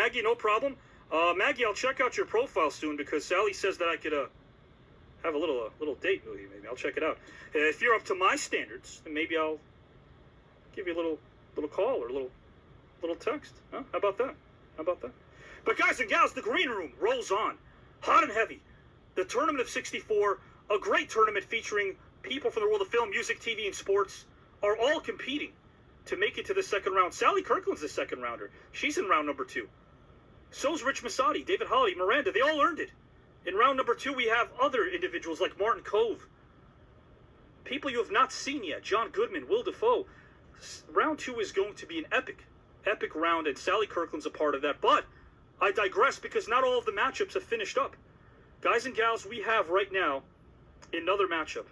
Maggie, no problem. Maggie, I'll check out your profile soon because Sally says that I could have a little date with you. Maybe I'll check it out. If you're up to my standards, then maybe I'll give you a little call or a little text. Huh? How about that? How about that? But guys and gals, the green room rolls on, hot and heavy. The Tournament of 64, a great tournament featuring people from the world of film, music, TV, and sports, are all competing to make it to the second round. Sally Kirkland's the second rounder. She's in round number 2. So's Rich Masadi, David Holly, Miranda. They all earned it. In round number 2, we have other individuals like Martin Cove. People you have not seen yet. John Goodman, Will Dafoe. Round 2 is going to be an epic round, and Sally Kirkland's a part of that. But I digress because not all of the matchups have finished up. Guys and gals, we have right now another matchup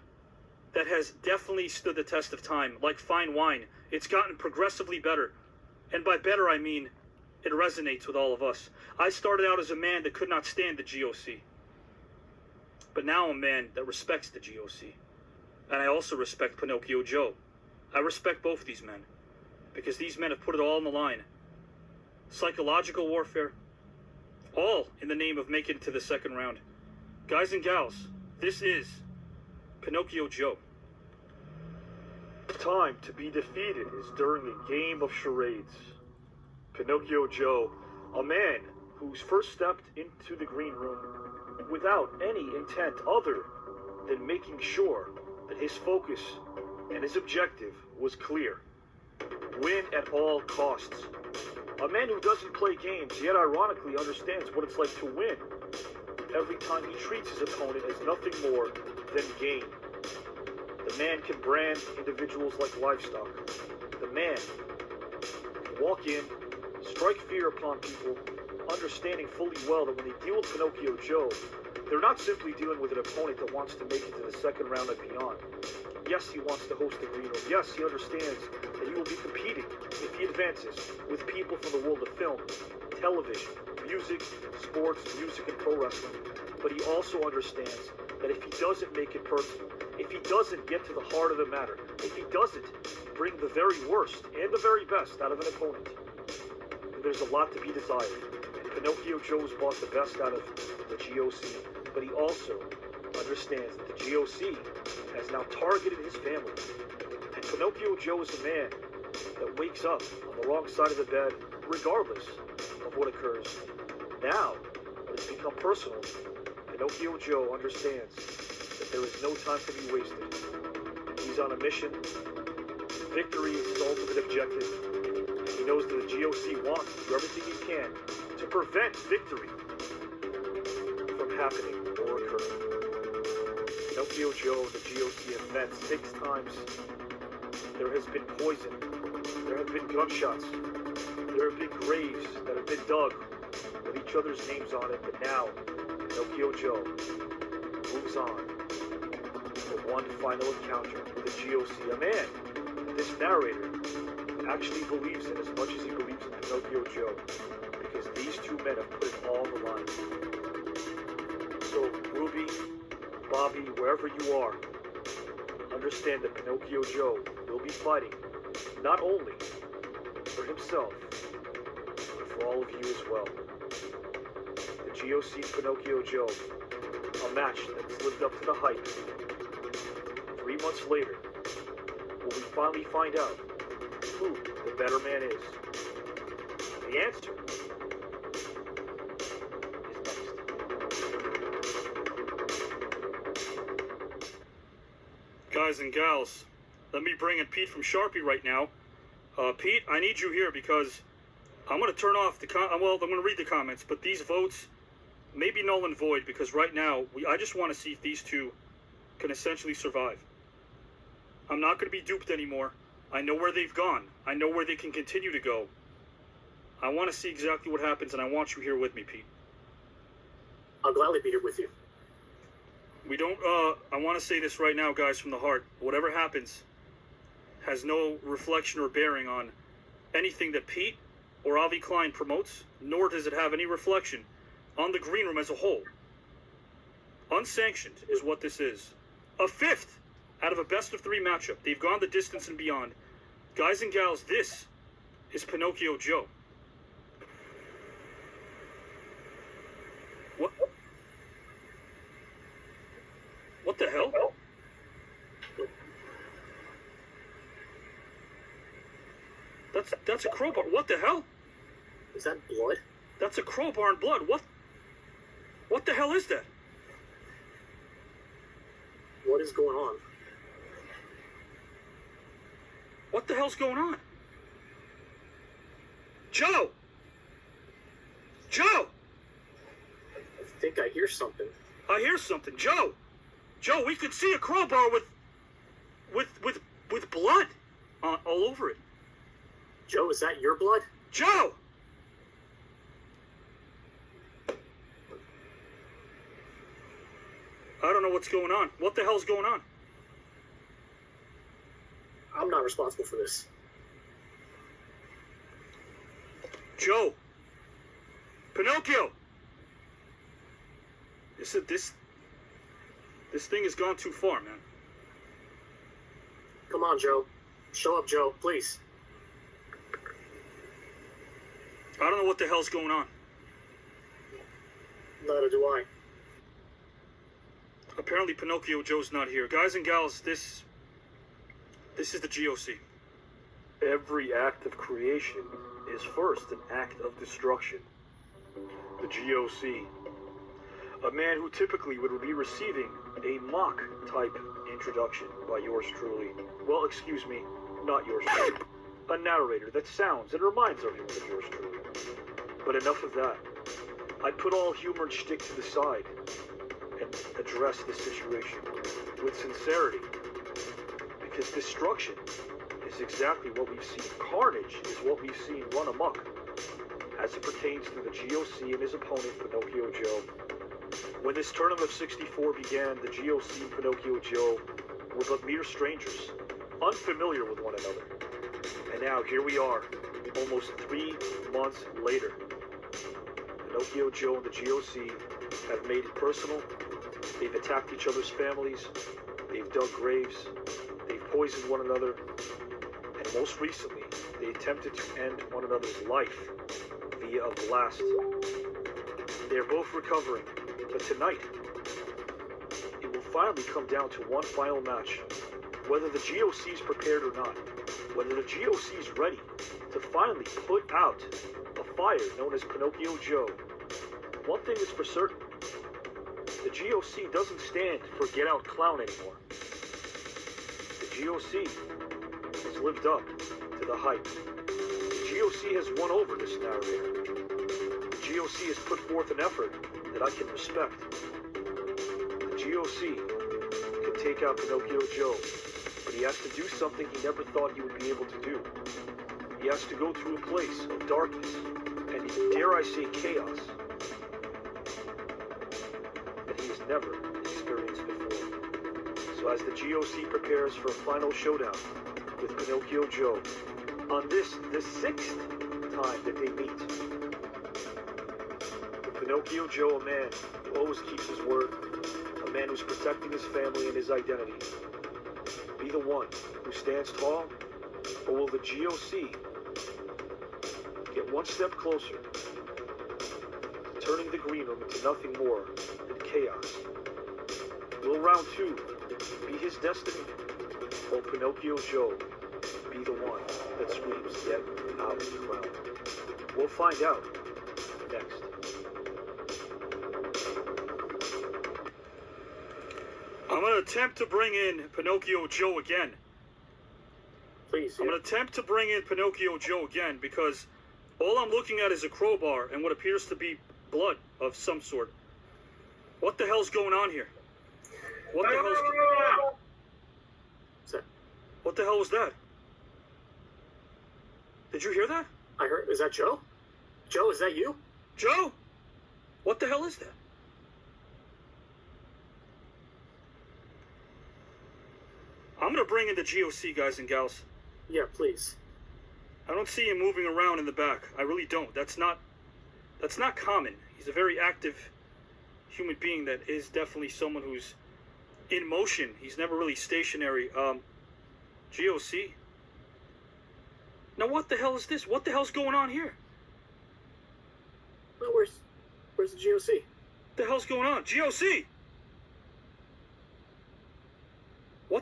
that has definitely stood the test of time, like fine wine. It's gotten progressively better. And by better, I mean it resonates with all of us. I started out as a man that could not stand the GOC. But now I'm a man that respects the GOC. And I also respect Pinocchio Joe. I respect both these men. Because these men have put it all on the line. Psychological warfare. All in the name of making it to the second round. Guys and gals, this is Pinocchio Joe. Time to be defeated is during a game of charades. Pinocchio Joe, a man who's first stepped into the green room without any intent other than making sure that his focus and his objective was clear. Win at all costs. A man who doesn't play games, yet ironically understands what it's like to win. Every time he treats his opponent as nothing more than game. The man can brand individuals like livestock. The man can walk in, strike fear upon people, understanding fully well that when they deal with Pinocchio Joe, they're not simply dealing with an opponent that wants to make it to the second round and beyond. Yes, he wants to host the green room. Yes, he understands that he will be competing, if he advances, with people from the world of film, television, music, sports, music, and pro wrestling. But he also understands that if he doesn't make it personal, if he doesn't get to the heart of the matter, if he doesn't bring the very worst and the very best out of an opponent, then there's a lot to be desired. And Pinocchio Joe's brought the best out of the GOC, but he also understands that the GOC has now targeted his family. And Pinocchio Joe is a man that wakes up on the wrong side of the bed, regardless of what occurs. Now, when it's become personal, Pinocchio Joe understands that there is no time to be wasted. He's on a mission. Victory is his ultimate objective. He knows that the GOC wants to do everything he can to prevent victory from happening or occurring. Pinocchio Joe and the GOC have met 6 times. There has been poison. There have been gunshots. There have been graves that have been dug with each other's names on it. But now, Pinocchio Joe moves on to one final encounter with the GOC. A man that this narrator actually believes in as much as he believes in Pinocchio Joe. Because these two men have put it all on the line. So, Ruby, Bobby, wherever you are, understand that Pinocchio Joe will be fighting not only for himself, but for all of you as well. The GOC Pinocchio Joe, a match that's lived up to the hype. 3 months later, will we finally find out who the better man is? The answer guys and gals, let me bring in Pete from Sharpie right now. Pete, I need you here because I'm going to turn off the I'm going to read the comments, but these votes may be null and void because right now, I just want to see if these two can essentially survive. I'm not going to be duped anymore. I know where they've gone. I know where they can continue to go. I want to see exactly what happens, and I want you here with me, Pete. I'll gladly be here with you. We don't, I want to say this right now, guys, from the heart. Whatever happens has no reflection or bearing on anything that Pete or Avi Klein promotes, nor does it have any reflection on the green room as a whole. Unsanctioned is what this is. A 5th out of a best-of-3 matchup. They've gone the distance and beyond. Guys and gals, this is Pinocchio Joe. What the hell? That's a crowbar. What the hell? Is that blood? That's a crowbar and blood. What the hell is that? What is going on? What the hell's going on? Joe! Joe! I think I hear something. I hear something. Joe! Joe, we could see a crowbar with blood all over it. Joe, is that your blood? Joe! I don't know what's going on. What the hell's going on? I'm not responsible for this. Joe! Pinocchio! This thing has gone too far, man. Come on, Joe. Show up, Joe, please. I don't know what the hell's going on. Neither do I. Apparently Pinocchio Joe's not here. Guys and gals, this is the GOC. Every act of creation is first an act of destruction. The GOC. A man who typically would be receiving a mock-type introduction by yours truly. Well, excuse me, not yours truly. A narrator that sounds and reminds everyone of yours truly. But enough of that. I'd put all humor and shtick to the side and address the situation with sincerity. Because destruction is exactly what we've seen. Carnage is what we've seen run amok as it pertains to the GOC and his opponent, Pinocchio Joe. When this tournament of 64 began, the GOC and Pinocchio Joe were but mere strangers, unfamiliar with one another. And now here we are, almost 3 months later. Pinocchio Joe and the GOC have made it personal. They've attacked each other's families. They've dug graves. They've poisoned one another. And most recently, they attempted to end one another's life via a blast. They're both recovering, but tonight, it will finally come down to one final match. Whether the GOC is prepared or not, whether the GOC is ready to finally put out a fire known as Pinocchio Joe. One thing is for certain, the GOC doesn't stand for get out clown anymore. The GOC has lived up to the hype. The GOC has won over this narrator. The GOC has put forth an effort that I can respect. The GOC can take out Pinocchio Joe, but he has to do something he never thought he would be able to do. He has to go through a place of darkness and, dare I say, chaos that he has never experienced before. So as the GOC prepares for a final showdown with Pinocchio Joe, on this, the 6th time that they meet, Pinocchio Joe, a man who always keeps his word, a man who's protecting his family and his identity, be the one who stands tall, or will the GOC get one step closer to turning the green room into nothing more than chaos? Will round 2 be his destiny, or Pinocchio Joe be the one that screams get out of the crowd? We'll find out next. I'm going to attempt to bring in Pinocchio Joe again. Please, I'm going to attempt to bring in Pinocchio Joe again because all I'm looking at is a crowbar and what appears to be blood of some sort. What the hell's going on here? What the hell was that? Did you hear that? I heard. Is that Joe? Joe, is that you? Joe? What the hell is that? I'm going to bring in the GOC, guys and gals. Yeah, please. I don't see him moving around in the back. I really don't. That's not common. He's a very active human being that is definitely someone who's in motion. He's never really stationary. GOC? Now what the hell is this? What the hell's going on here? Well, where's the GOC? What the hell's going on? GOC!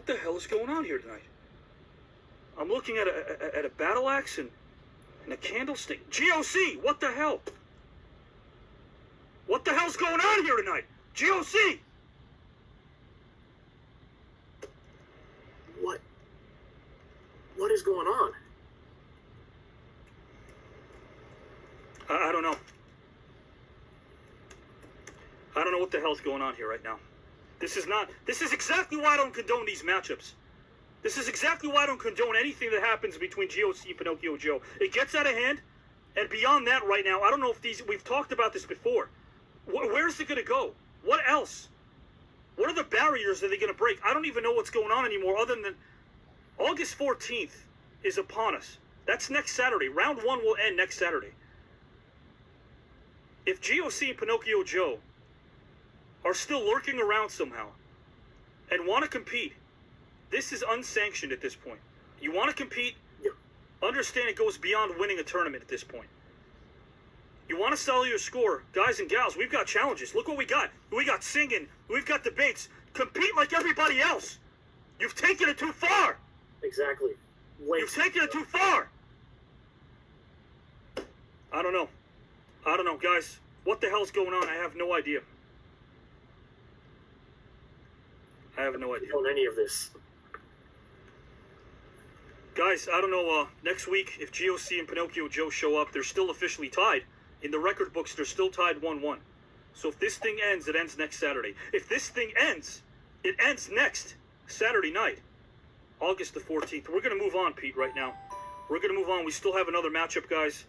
What the hell is going on here tonight? I'm looking at a battle axe and a candlestick. GOC, what the hell? What the hell's going on here tonight? GOC! What is going on? I don't know. I don't know what the hell's going on here right now. This is exactly why I don't condone these matchups. This is exactly why I don't condone anything that happens between GOC and Pinocchio Joe. It gets out of hand, and beyond that right now, I don't know if we've talked about this before. Where's it going to go? What else? What are the barriers that they're going to break? I don't even know what's going on anymore other than August 14th is upon us. That's next Saturday. Round 1 will end next Saturday. If GOC and Pinocchio Joe are still lurking around somehow and want to compete, this is unsanctioned at this point. You want to compete, understand it goes beyond winning a tournament at this point. You want to sell your score, guys and gals, we've got challenges. Look what we got. We got singing. We've got debates. Compete like everybody else. You've taken it too far. Exactly. You've taken it too far. I don't know. I don't know, guys. What the hell's going on? I have no idea. I have no idea. On any of this. Guys, I don't know, next week, if GOC and Pinocchio Joe show up, they're still officially tied. In the record books, they're still tied 1-1. So if this thing ends, it ends next Saturday. If this thing ends, it ends next Saturday night, August the 14th. We're going to move on, Pete, right now. We're going to move on. We still have another matchup, guys.